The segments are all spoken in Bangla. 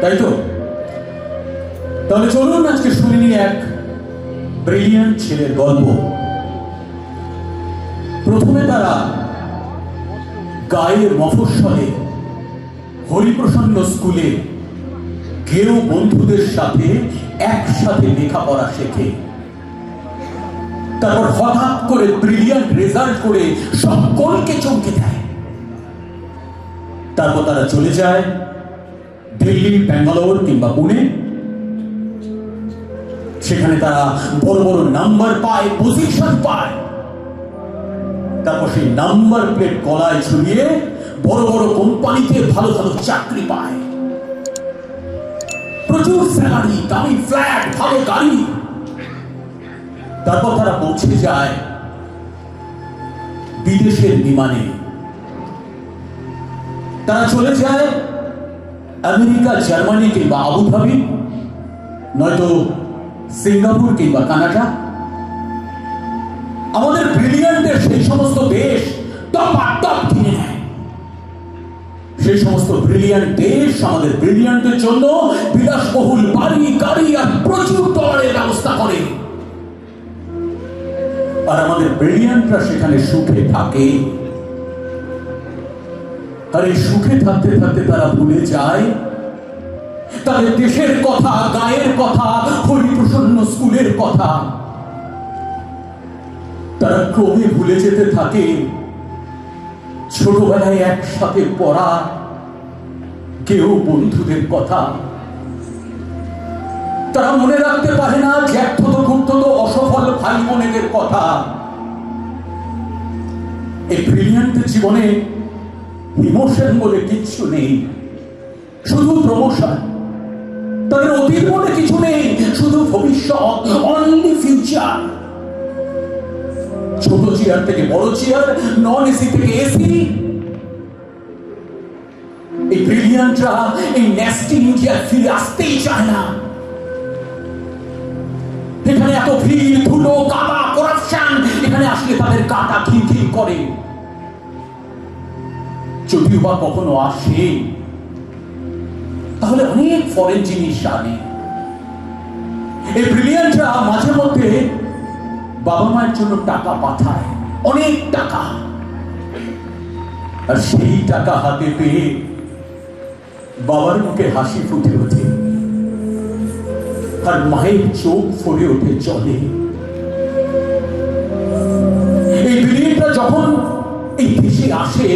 তাই তো? তাহলে চলুন আজকে শুনে নিই এক ব্রিলিয়ান্ট ছেলের গল্প। প্রথমে তারা গায়ের মফস্বলে হরিপ্রসন্ন স্কুলে গেও বন্ধুদের সাথে একসাথে লেখাপড়া শেখে। তারপর হঠাৎ করে ব্রিলিয়ান্ট রেজাল্ট করে সকলকে চমকে দেয়। তারপর তারা চলে যায় দিল্লি, ব্যাঙ্গালোর কিংবা পুনে। সেখানে তারা বড় বড় নাম্বার পায়, পজিশন পায়। তারপর সেই নাম্বার প্লেট গলায় ঝুলিয়ে বড় বড় কোম্পানিতে ভালো ভালো চাকরি পায়, প্রচুর স্যালারি, দামি ফ্ল্যাট, ভালো গাড়ি। তারপর তারা পৌঁছে যায় বিদেশের বিমানে। তারা চলে যায় আমেরিকা, জার্মানি কিংবা আবুধাবি, নয়তো সিঙ্গাপুর কিংবা কানাডা। আমাদের ব্রিলিয়ান্টের সেই সমস্ত দেশ টপ কিনে নেয়। সেই সমস্ত ব্রিলিয়ান্ট দেশ আমাদের ব্রিলিয়ান্টের জন্য বিলাসবহুল বাড়ি, গাড়ি আর প্রচুর ডলারের ব্যবস্থা করে। আর আমাদের ব্রিলিয়ান্টরা সেখানে সুখে থাকে। আর এই সুখে থাকতে থাকতে তারা ভুলে যায় তাদের দেশের কথা, গায়ের কথা, হরিপ্রসন্ন স্কুলের কথা। তারা ক্রমে ভুলে যেতে থাকে ছোটবেলায় একসাথে পড়া কেউ বন্ধুদের কথা। তারা মনে রাখতে পারে না জ্যাঠতো ঘুরতো অসফল ভাই বোনেদের কথা। এই ব্রিলিয়ান্টের জীবনে ইমোশন বলে কিচ্ছু নেই, শুধু প্রমোশন। তাদের অতীত বলে কিছু নেই, শুধু ভবিষ্যৎ, অনলি ফিউচার। ছোট চেয়ার থেকে বড় চেয়ার, নন এসি থেকে এসি। এই ব্রিলিয়ান্টরা এই ন্যাস্টি ইন্ডিয়া ফিরে আসতেই চায় না। এখানে এত ভিড়, ধুলো, কাদা, করাপশন, এখানে আসলে তাদের কাটা খিলখিল করে। যদিও বা কখনো আসে তাহলে অনেক ফরেন জিনিস আনে। এই ব্রিলিয়ান্টরা মাঝে মধ্যে বাবা মায়ের জন্য টাকা পাঠায়, অনেক টাকা। আর সেই টাকা হাতে পেয়ে বাবার মুখে হাসি ফুটে ওঠে, আর মায়ের চোখ ভরে ওঠে জলে। এই ব্রিলিয়ান্টরা যখন এই দেশে আসে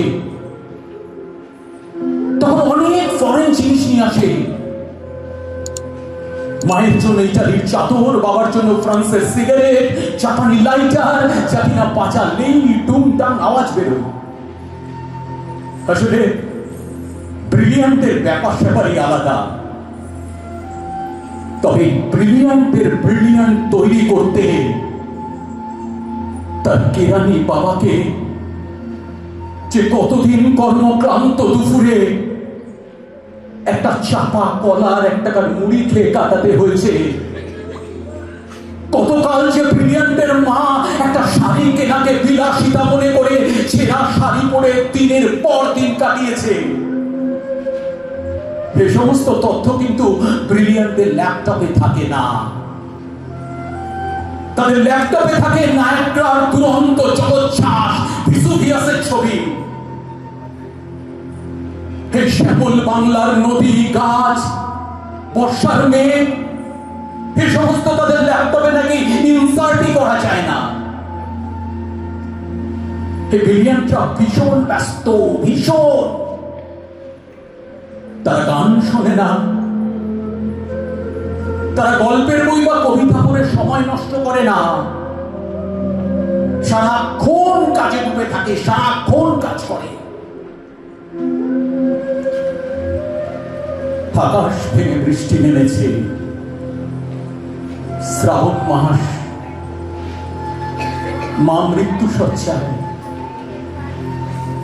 তখন অনেক ফরেন জিনিস নিয়ে আসে। মায়ের জন্য ইটালির চাদর, বাবার জন্য ফ্রান্সের সিগারেট, জাপানি লাইটার, যা কিনা বাজালেই টুংটাং আওয়াজ বেরোয়। আসলে ব্রিলিয়ান্টের ব্যাপার স্যাপারই আলাদা। তবে ব্রিলিয়ান্টের ব্রিলিয়ান্ট তৈরি করতে তার কেরানি বাবাকে যে কতদিন কর্মক্লান্ত দুপুরে একটা চাপা কলার, এক টাকার মুড়ি খেয়ে কাটাতে হয়েছে। কতকাল যে ব্রিলিয়ান্টের মা একটা শাড়ি কেনাকে বিলাসিতা মনে করে ছেঁড়া শাড়ি পরে দিনের পর দিন কাটিয়েছে। এই সমস্ত তথ্য কিন্তু ব্রিলিয়ান্টের ল্যাপটপে থাকে না। তাদের ল্যাপটপে থাকে নায়াগ্রার দুরন্ত জলোচ্ছ্বাস, ভিসুভিয়াসের ছবি। এই শ্যামল বাংলার নদী, গাছ, বর্ষার মেঘ, এই সমস্ত তাদের ল্যাপটপে নাকি ইনসার্টই করা যায় না। এই ব্রিলিয়ান্টরা ভীষণ ব্যস্ত, ভীষণ। তারা গান শোনে না, তারা গল্পের বই বা কবিতা পড়ে সময় নষ্ট করে না। সারাক্ষণ কাজে ডুবে থাকে, সারাক্ষণ কাজ করে। আকাশ ভেঙে বৃষ্টি নেমেছে, শ্রাবণ মাস, মা মৃত্যু শয্যায়,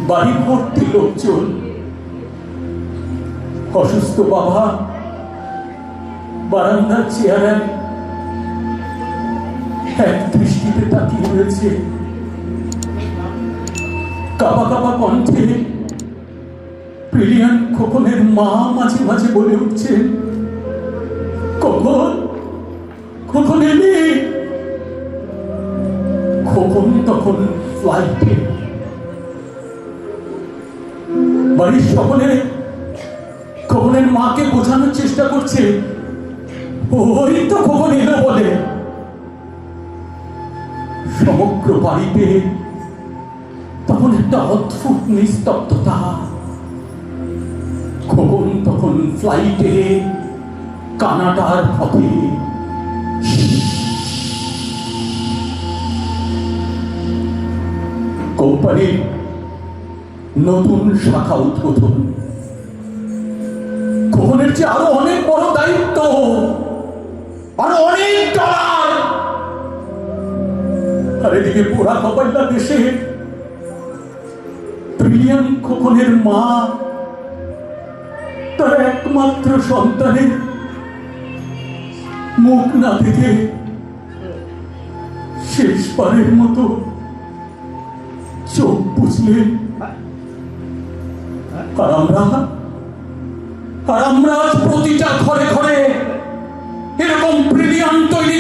বাড়ি ভর্তি লোকজন। অসুস্থ বাবা বারান্দার চেয়ারে এক দৃষ্টিতে তাকিয়ে রয়েছে। কাঁপা কাঁপা কণ্ঠে ব্রিলিয়ান্ট খোকনের মা মাঝে মাঝে বলে উঠছে, খোকন, খোকন এলি। খোকন তখন ফ্লাইটে। বাড়ির সকলে খোকনের মাকে বোঝানোর চেষ্টা করছে, ওই তো খোকন এলো বলে। সমগ্র বাড়িতে তখন একটা অদ্ভুত নিস্তব্ধতা। খোকন তখন ফ্লাইটে কানাডার পথে। কোম্পানির নতুন শাখা উদ্বোধন, খোকনের চেয়ে আরো অনেক বড় দায়িত্ব, আরো অনেক ডলার। আর এদিকে পোড়া কপাল্লা দেশে ব্রিলিয়ান্ট খোকনের মা তার একমাত্র সন্তানের মুখ না দেখে শেষবারের মতো চোখ বুঝলেন। আর আমরা আজ প্রতিটা ঘরে ঘরে এরকম ব্রিলিয়ান্ট তৈরি